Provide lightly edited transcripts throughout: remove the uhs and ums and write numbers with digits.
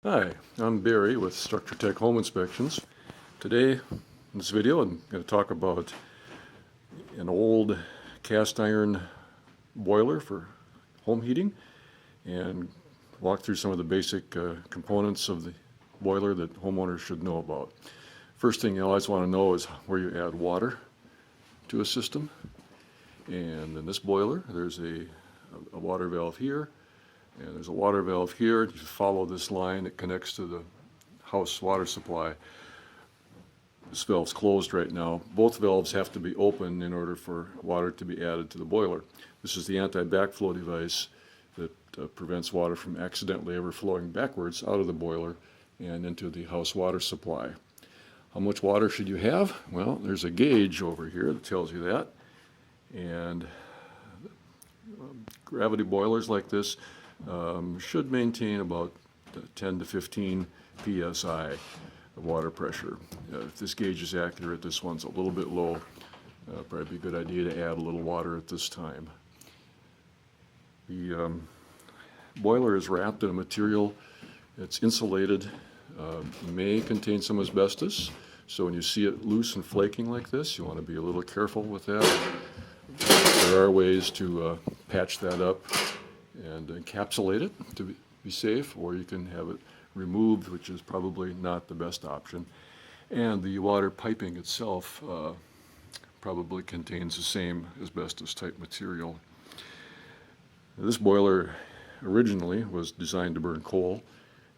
Hi, I'm Barry with Structure Tech Home Inspections. Today, in this video, I'm going to talk about an old cast iron boiler for home heating and walk through some of the basic components of the boiler that homeowners should know about. First thing you always want to know is where you add water to a system. And in this boiler, there's a water valve here. And there's a water valve here. You follow this line that connects to the house water supply. This valve's closed right now. Both valves have to be open in order for water to be added to the boiler. This is the anti-backflow device that prevents water from accidentally ever flowing backwards out of the boiler and into the house water supply. How much water should you have? Well, there's a gauge over here that tells you that. And gravity boilers like this should maintain about 10 to 15 psi of water pressure. If this gauge is accurate, this one's a little bit low. Probably be a good idea to add a little water at this time. The boiler is wrapped in a material that's insulated. May contain some asbestos, so when you see it loose and flaking like this, you want to be a little careful with that. There are ways to patch that up and encapsulate it to be safe, or you can have it removed, which is probably not the best option. And the water piping itself probably contains the same asbestos type material. This boiler originally was designed to burn coal.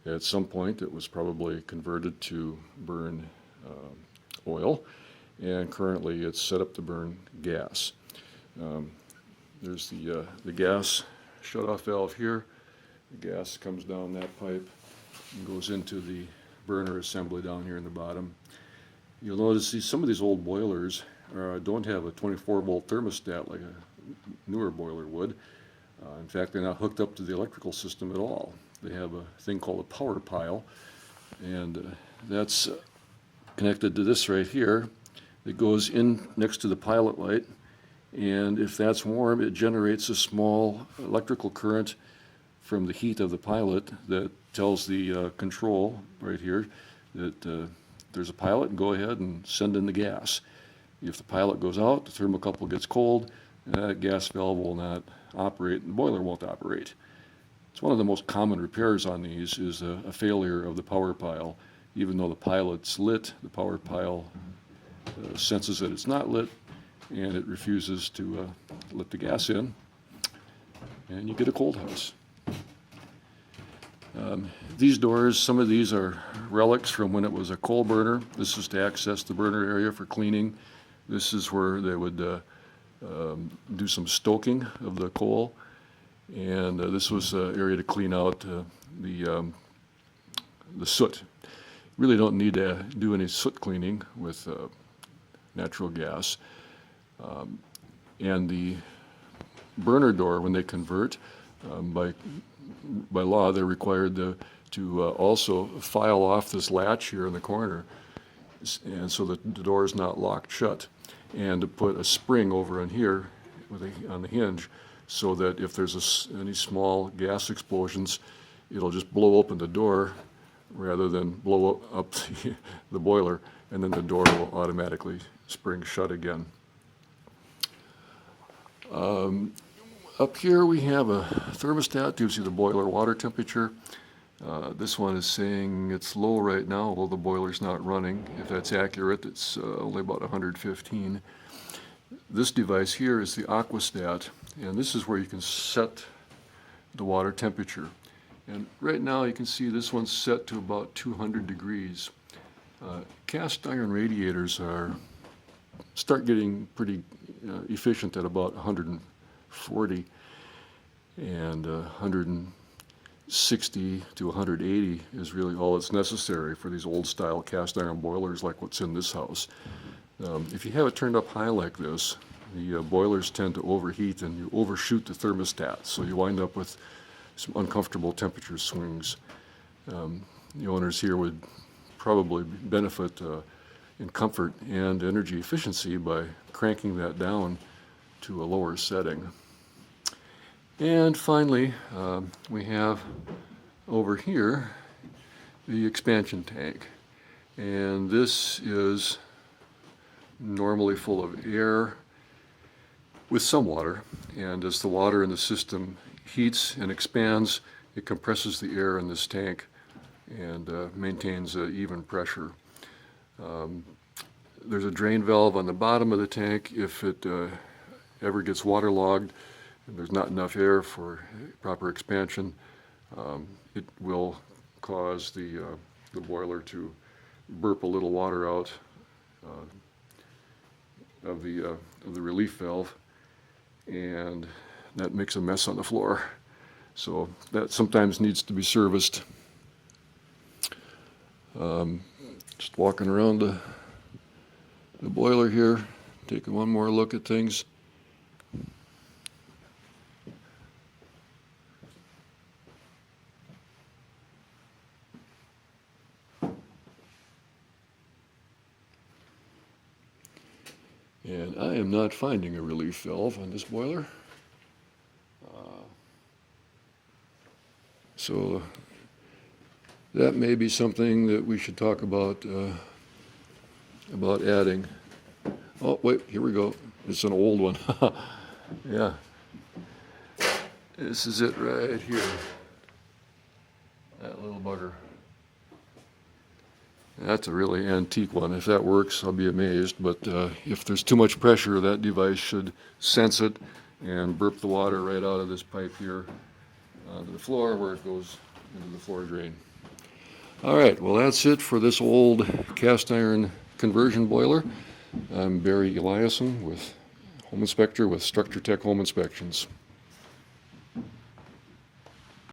At some point it was probably converted to burn oil, and currently it's set up to burn gas. There's the gas shut-off valve here. The gas comes down that pipe and goes into the burner assembly down here in the bottom. You'll notice some of these old boilers don't have a 24-volt thermostat like a newer boiler would. In fact, they're not hooked up to the electrical system at all. They have a thing called a power pile, and that's connected to this right here. It goes in next to the pilot light, and if that's warm, it generates a small electrical current from the heat of the pilot that tells the control right here that there's a pilot, and go ahead and send in the gas. If the pilot goes out, the thermocouple gets cold, and that gas valve will not operate, and the boiler won't operate. It's one of the most common repairs on these is a failure of the power pile. Even though the pilot's lit, the power pile senses that it's not lit, and it refuses to let the gas in, and you get a cold house. These doors, some of these are relics from when it was a coal burner. This is to access the burner area for cleaning. This is where they would do some stoking of the coal, and this was an area to clean out the soot. Really don't need to do any soot cleaning with natural gas. And the burner door, when they convert, by law, they're required to also file off this latch here in the corner, and so that the door is not locked shut, and to put a spring over in here on the hinge, so that if there's any small gas explosions, it'll just blow open the door rather than blow up the boiler, and then the door will automatically spring shut again. Up here we have a thermostat, gives you the boiler water temperature. This one is saying it's low right now, although the boiler's not running. If that's accurate, it's only about 115. This device here is the aquastat, and this is where you can set the water temperature. And right now you can see this one's set to about 200 degrees. Cast iron radiators start getting pretty efficient at about 140, and 160 to 180 is really all that's necessary for these old style cast iron boilers like what's in this house. If you have it turned up high like this, the boilers tend to overheat and you overshoot the thermostat, so you wind up with some uncomfortable temperature swings. The owners here would probably benefit in comfort and energy efficiency by cranking that down to a lower setting. And finally, we have over here the expansion tank. And this is normally full of air with some water. And as the water in the system heats and expands, it compresses the air in this tank and maintains even pressure. There's a drain valve on the bottom of the tank. If it ever gets waterlogged and there's not enough air for proper expansion, it will cause the boiler to burp a little water out of the relief valve, and that makes a mess on the floor. So that sometimes needs to be serviced. Just walking around the boiler here, taking one more look at things. And I am not finding a relief valve on this boiler. So that may be something that we should talk about adding. Oh, wait, here we go. It's an old one. Yeah. This is it right here. That little bugger. That's a really antique one. If that works, I'll be amazed. But if there's too much pressure, that device should sense it and burp the water right out of this pipe here onto the floor where it goes into the floor drain. All right, well, that's it for this old cast iron conversion boiler. I'm Barry Eliason, Home Inspector with Structure Tech Home Inspections.